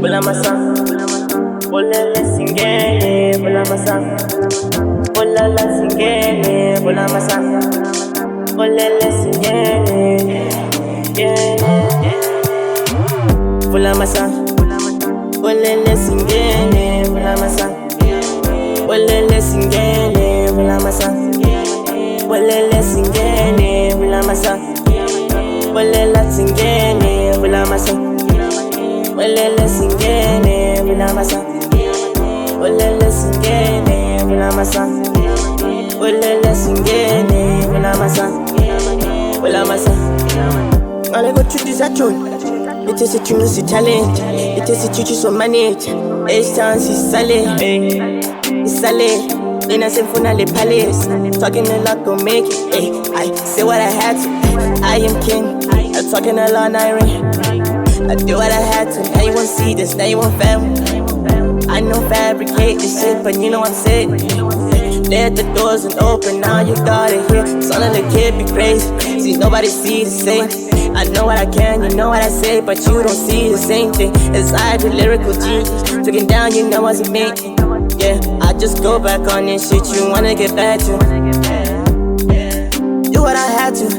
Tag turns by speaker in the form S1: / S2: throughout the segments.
S1: Vula Maziso, Ulele Singene, Vula Maziso, Ulele Singene, Vula Maziso, Ulele Singene, Vula Maziso, Ulele Singene, Vula Maziso, Ulele Singene, Vula Maziso, Ulele Singene, Vula Maziso, Ulele Singene, Vula Maziso. Ulele Singene, Vula Maziso, Ulele Singene, Vula Maziso, Ulele Singene, Vula Maziso, Vula Maziso. Allez go tu dis à tout. Et t'es si tu nous c'est talent. Et t'es si tu sois manette. Et c'est si salé, c'est salé. In a symphony palace, talking a lot gon' make it. I say what I had to. I am king. I'm talking a lot, I do what I had to. Now you won't see this, now you won't fail. I know fabricate this shit, but you know I'm sick. Let the doors and open, now you got it here. Son of the kid be crazy, see nobody sees the same. I know what I can, you know what I say, but you don't see the same thing. As I do lyrical genius, taking down, you know what's making. Yeah, I just go back on this shit you wanna get back to. Do what I had to,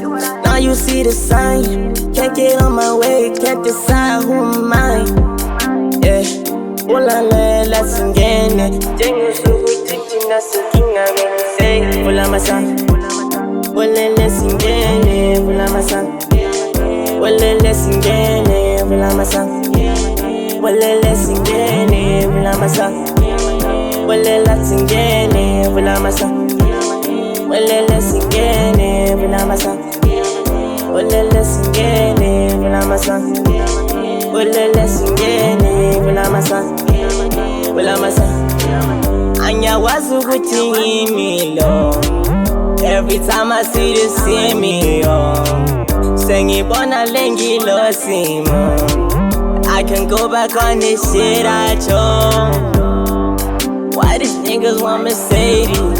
S1: now you see the sign. Can't get on my way, can't decide who am I. Yeah, Ulele Singene, Jengu Sugu Tichina Sukina Say, Vula Maziso, Ulele Singene, Vula Maziso, Ulele Singene, Vula Maziso, Ulele Singene, Vula Maziso, Ulele Singene, Vula Maziso, Ulele Singene, Vula Maziso. Ulele Singene, Vula Maziso, Ulele Singene, Vula Maziso, Vula Maziso. Anya wazuguti himilo. Every time I see this, see me Sengi bona lengi lo simo. I can go back on this shit I chose. Why these niggas want Mercedes?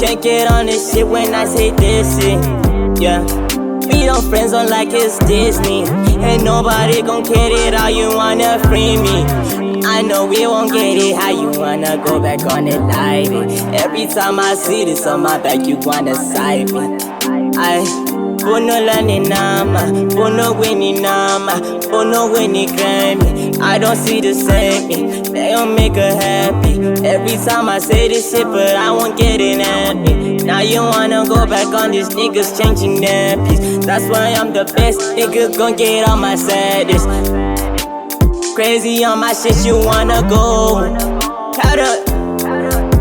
S1: Can't get on this shit when I say this shit. Yeah. We don't friends on like it's Disney. Ain't nobody gon' get it how you wanna free me. I know we won't get it how you wanna go back on it like it. Every time I see this on my back you wanna side me. Bono lani nama, bono winnie nama, bono winnie Grammy. I don't see the same me, they don't make her happy. Every time I say this shit but I won't get it happy. Now you wanna go back on these niggas changing their piece. That's why I'm the best, niggas gon' get on my saddest. Crazy on my shit, you wanna go. Cut up.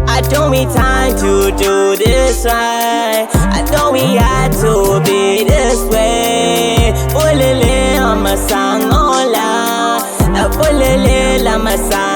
S1: I don't need time to do this right. I know we had to be this way. Ulele on my song, hola. Ulele la my song.